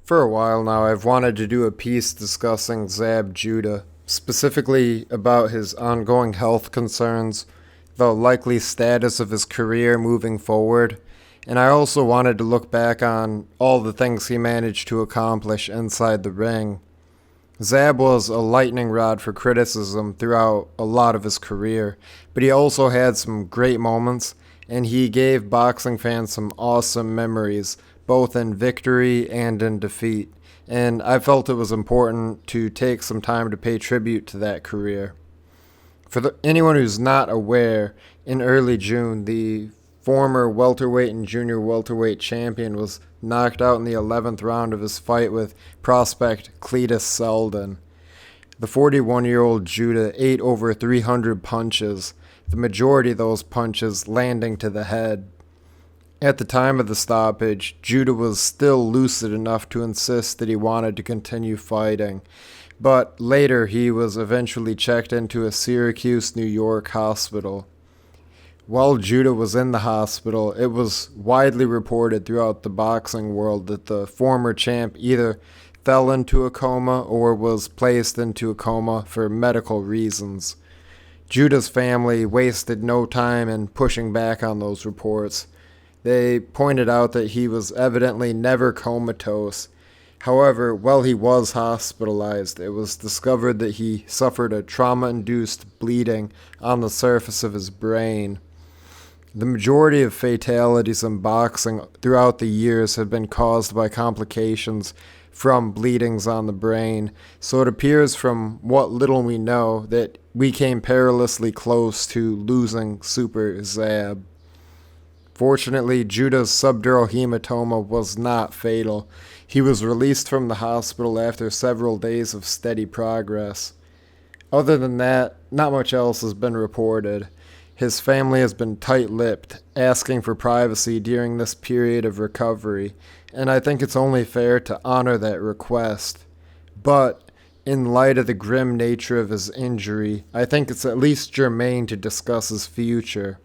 For a while now, I've wanted to do a piece discussing Zab Judah, specifically about his ongoing health concerns, the likely status of his career moving forward, and I also wanted to look back on all the things he managed to accomplish inside the ring. Zab was a lightning rod for criticism throughout a lot of his career, but he also had some great moments, and he gave boxing fans some awesome memories, both in victory and in defeat, and I felt it was important to take some time to pay tribute to that career. For anyone who's not aware, in early June, the former welterweight and junior welterweight champion was knocked out in the 11th round of his fight with prospect Cletus Seldin. The 41-year-old Judah ate over 300 punches, the majority of those punches landing to the head. At the time of the stoppage, Judah was still lucid enough to insist that he wanted to continue fighting, but later he was eventually checked into a Syracuse, New York hospital. While Judah was in the hospital, it was widely reported throughout the boxing world that the former champ either fell into a coma or was placed into a coma for medical reasons. Judah's family wasted no time in pushing back on those reports. They pointed out that he was evidently never comatose. However, while he was hospitalized, it was discovered that he suffered a trauma-induced bleeding on the surface of his brain. The majority of fatalities in boxing throughout the years have been caused by complications from bleedings on the brain, so it appears from what little we know that we came perilously close to losing Super Zab. Fortunately, Judah's subdural hematoma was not fatal. He was released from the hospital after several days of steady progress. Other than that, not much else has been reported. His family has been tight-lipped, asking for privacy during this period of recovery, and I think it's only fair to honor that request. But, in light of the grim nature of his injury, I think it's at least germane to discuss his future.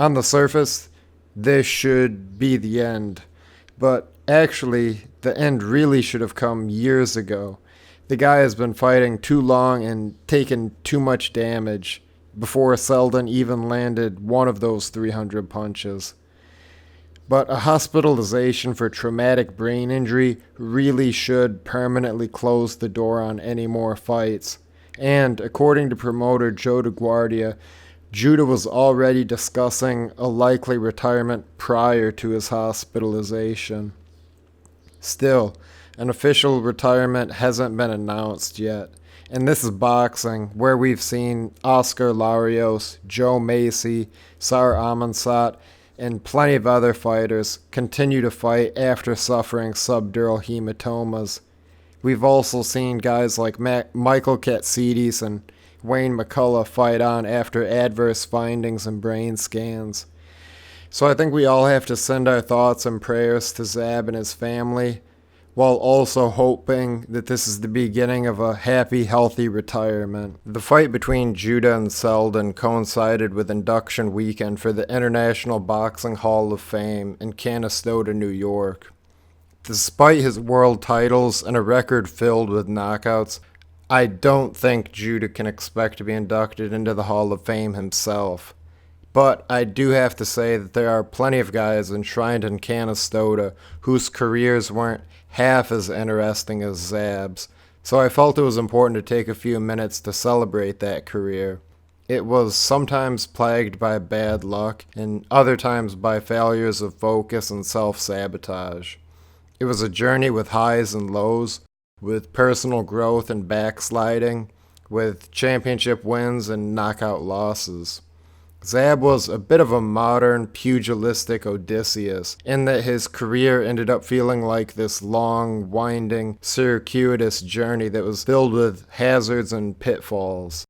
On the surface, this should be the end, but actually, the end really should have come years ago. The guy has been fighting too long and taken too much damage before Seldin even landed one of those 300 punches. But a hospitalization for traumatic brain injury really should permanently close the door on any more fights. And according to promoter Joe DeGuardia, Judah was already discussing a likely retirement prior to his hospitalization. Still, an official retirement hasn't been announced yet. And this is boxing, where we've seen Oscar Larios, Joe Macy, Sar Amansat, and plenty of other fighters continue to fight after suffering subdural hematomas. We've also seen guys like Michael Katsidis and Wayne McCullough fight on after adverse findings and brain scans. So I think we all have to send our thoughts and prayers to Zab and his family, while also hoping that this is the beginning of a happy, healthy retirement. The fight between Judah and Seldin coincided with induction weekend for the International Boxing Hall of Fame in Canastota, New York. Despite his world titles and a record filled with knockouts, I don't think Judah can expect to be inducted into the Hall of Fame himself. But I do have to say that there are plenty of guys enshrined in Canastota whose careers weren't half as interesting as Zab's, so I felt it was important to take a few minutes to celebrate that career. It was sometimes plagued by bad luck, and other times by failures of focus and self-sabotage. It was a journey with highs and lows, with personal growth and backsliding, with championship wins and knockout losses. Zab was a bit of a modern, pugilistic Odysseus, in that his career ended up feeling like this long, winding, circuitous journey that was filled with hazards and pitfalls.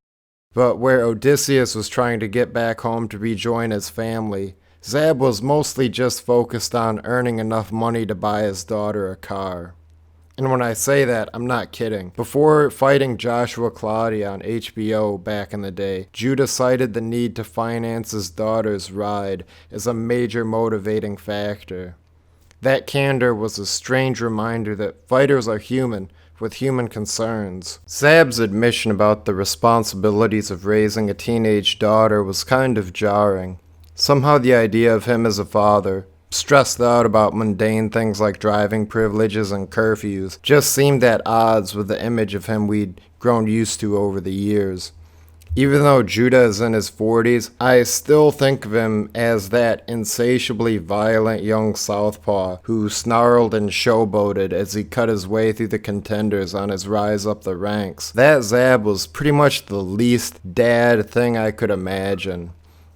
But where Odysseus was trying to get back home to rejoin his family, Zab was mostly just focused on earning enough money to buy his daughter a car. And when I say that, I'm not kidding. Before fighting Joshua Claudia on HBO back in the day, Judah cited the need to finance his daughter's ride as a major motivating factor. That candor was a strange reminder that fighters are human, with human concerns. Zab's admission about the responsibilities of raising a teenage daughter was kind of jarring. Somehow the idea of him as a father, stressed out about mundane things like driving privileges and curfews, just seemed at odds with the image of him we'd grown used to over the years. Even though Judah is in his 40s, I still think of him as that insatiably violent young southpaw who snarled and showboated as he cut his way through the contenders on his rise up the ranks. That Zab was pretty much the least dad thing I could imagine.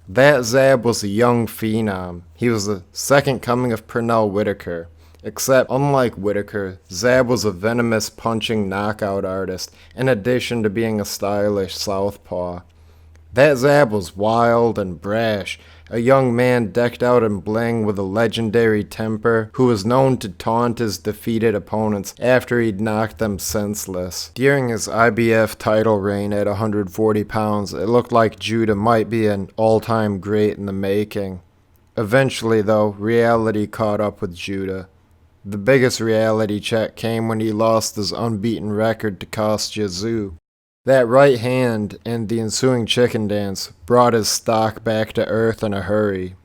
That Zab was a young phenom. He was the second coming of Pernell Whitaker. Except, unlike Whitaker, Zab was a venomous punching knockout artist, in addition to being a stylish southpaw. That Zab was wild and brash, a young man decked out in bling with a legendary temper who was known to taunt his defeated opponents after he'd knocked them senseless. During his IBF title reign at 140 pounds, it looked like Judah might be an all-time great in the making. Eventually, though, reality caught up with Judah. The biggest reality check came when he lost his unbeaten record to Kostya Tszyu. That right hand and the ensuing chicken dance brought his stock back to earth in a hurry.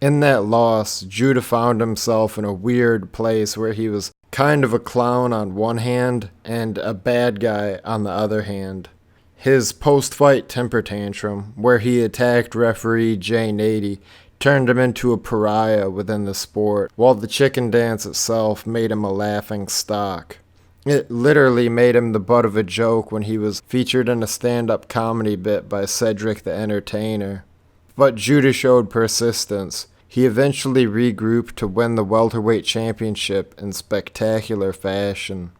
In that loss, Judah found himself in a weird place where he was kind of a clown on one hand and a bad guy on the other hand. His post-fight temper tantrum, where he attacked referee Jay Nady, turned him into a pariah within the sport, while the chicken dance itself made him a laughing stock. It literally made him the butt of a joke when he was featured in a stand-up comedy bit by Cedric the Entertainer. But Judah showed persistence. He eventually regrouped to win the welterweight championship in spectacular fashion.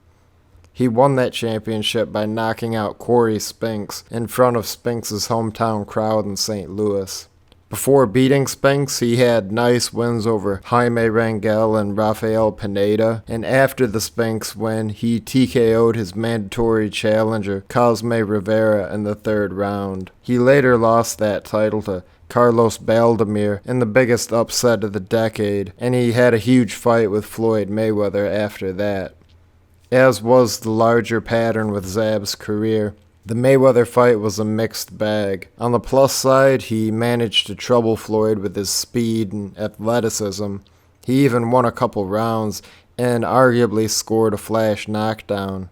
He won that championship by knocking out Cory Spinks in front of Spinks' hometown crowd in St. Louis. Before beating Spinks, he had nice wins over Jaime Rangel and Rafael Pineda, and after the Spinks win, he TKO'd his mandatory challenger Cosme Rivera in the third round. He later lost that title to Carlos Baldemir in the biggest upset of the decade, and he had a huge fight with Floyd Mayweather after that. As was the larger pattern with Zab's career, the Mayweather fight was a mixed bag. On the plus side, he managed to trouble Floyd with his speed and athleticism. He even won a couple rounds and arguably scored a flash knockdown.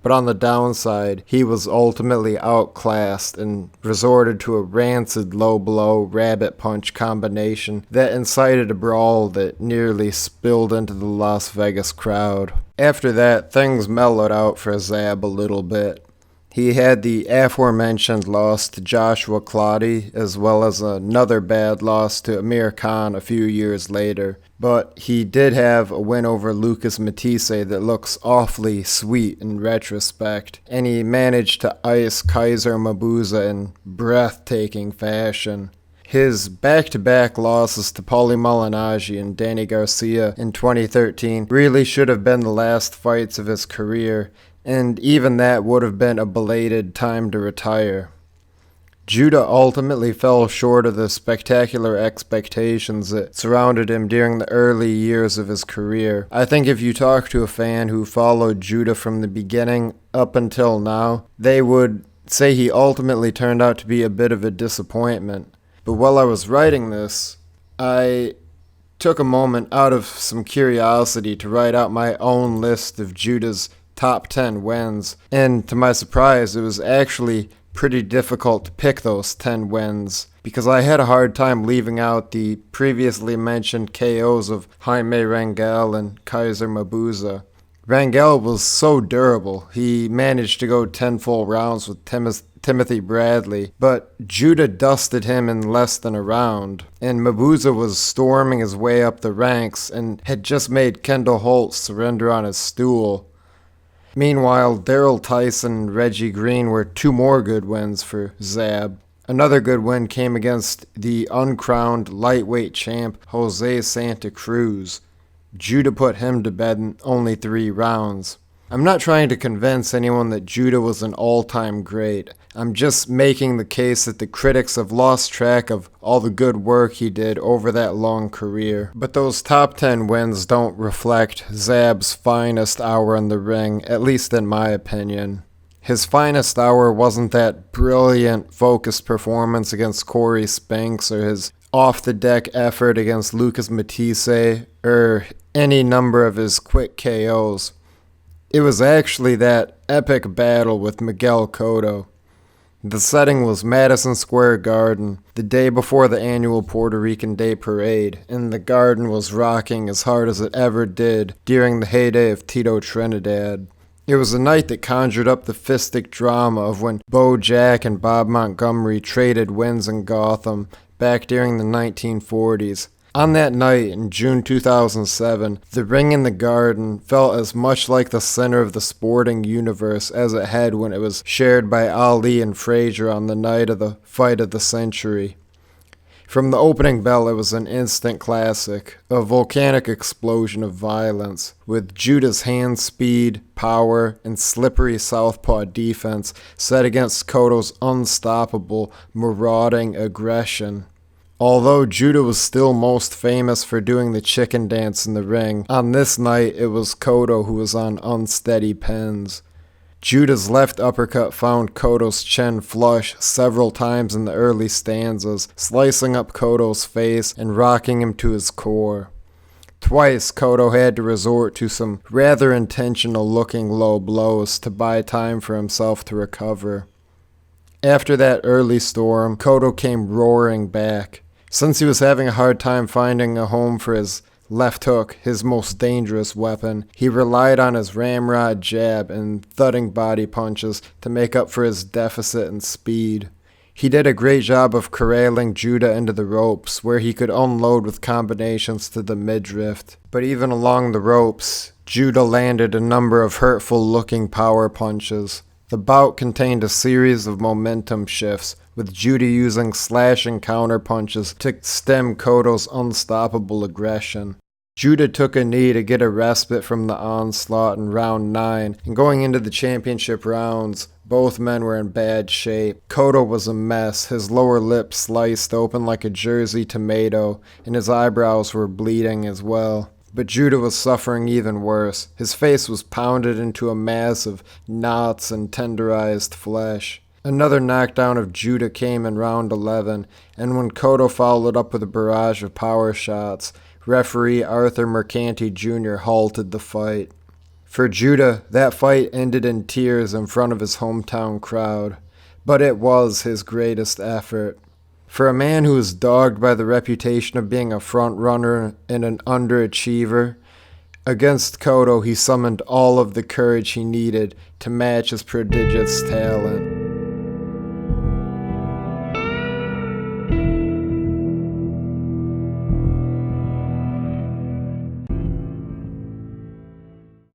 But on the downside, he was ultimately outclassed and resorted to a rancid low blow rabbit punch combination that incited a brawl that nearly spilled into the Las Vegas crowd. After that, things mellowed out for Zab a little bit. He had the aforementioned loss to Joshua Clottey, as well as another bad loss to Amir Khan a few years later. But he did have a win over Lucas Matisse that looks awfully sweet in retrospect, and he managed to ice Kaiser Mabuza in breathtaking fashion. His back-to-back losses to Paulie Malignaggi and Danny Garcia in 2013 really should have been the last fights of his career, and even that would have been a belated time to retire. Judah ultimately fell short of the spectacular expectations that surrounded him during the early years of his career. I think if you talk to a fan who followed Judah from the beginning up until now, they would say he ultimately turned out to be a bit of a disappointment. But while I was writing this, I took a moment out of some curiosity to write out my own list of Judah's top 10 wins, and to my surprise, it was actually pretty difficult to pick those 10 wins, because I had a hard time leaving out the previously mentioned KOs of Jaime Rangel and Kaiser Mabuza. Rangel was so durable, he managed to go 10 full rounds with Timothy Bradley, but Judah dusted him in less than a round, and Mabuza was storming his way up the ranks and had just made Kendall Holt surrender on his stool. Meanwhile, Daryl Tyson and Reggie Green were two more good wins for Zab. Another good win came against the uncrowned lightweight champ Jose Santa Cruz. Judah put him to bed in only 3 rounds. I'm not trying to convince anyone that Judah was an all-time great. I'm just making the case that the critics have lost track of all the good work he did over that long career. But those top 10 wins don't reflect Zab's finest hour in the ring, at least in my opinion. His finest hour wasn't that brilliant, focused performance against Cory Spinks or his off-the-deck effort against Lucas Matisse or any number of his quick KOs. It was actually that epic battle with Miguel Cotto. The setting was Madison Square Garden, the day before the annual Puerto Rican Day Parade, and the garden was rocking as hard as it ever did during the heyday of Tito Trinidad. It was a night that conjured up the fistic drama of when Bo Jack and Bob Montgomery traded wins in Gotham back during the 1940s. On that night in June 2007, the ring in the garden felt as much like the center of the sporting universe as it had when it was shared by Ali and Frazier on the night of the fight of the century. From the opening bell, it was an instant classic, a volcanic explosion of violence, with Judah's hand speed, power, and slippery southpaw defense set against Cotto's unstoppable, marauding aggression. Although Judah was still most famous for doing the chicken dance in the ring, on this night it was Cotto who was on unsteady pins. Judah's left uppercut found Cotto's chin flush several times in the early stanzas, slicing up Cotto's face and rocking him to his core. Twice, Cotto had to resort to some rather intentional-looking low blows to buy time for himself to recover. After that early storm, Cotto came roaring back. Since he was having a hard time finding a home for his left hook, his most dangerous weapon, he relied on his ramrod jab and thudding body punches to make up for his deficit in speed. He did a great job of corralling Judah into the ropes, where he could unload with combinations to the midriff. But even along the ropes, Judah landed a number of hurtful-looking power punches. The bout contained a series of momentum shifts, with Judah using slashing counterpunches to stem Cotto's unstoppable aggression. Judah took a knee to get a respite from the onslaught in round 9, and going into the championship rounds, both men were in bad shape. Cotto was a mess, his lower lip sliced open like a Jersey tomato, and his eyebrows were bleeding as well. But Judah was suffering even worse. His face was pounded into a mass of knots and tenderized flesh. Another knockdown of Judah came in round 11, and when Cotto followed up with a barrage of power shots, referee Arthur Mercanti Jr. halted the fight. For Judah, that fight ended in tears in front of his hometown crowd, but it was his greatest effort. For a man who is dogged by the reputation of being a front-runner and an underachiever, against Cotto he summoned all of the courage he needed to match his prodigious talent.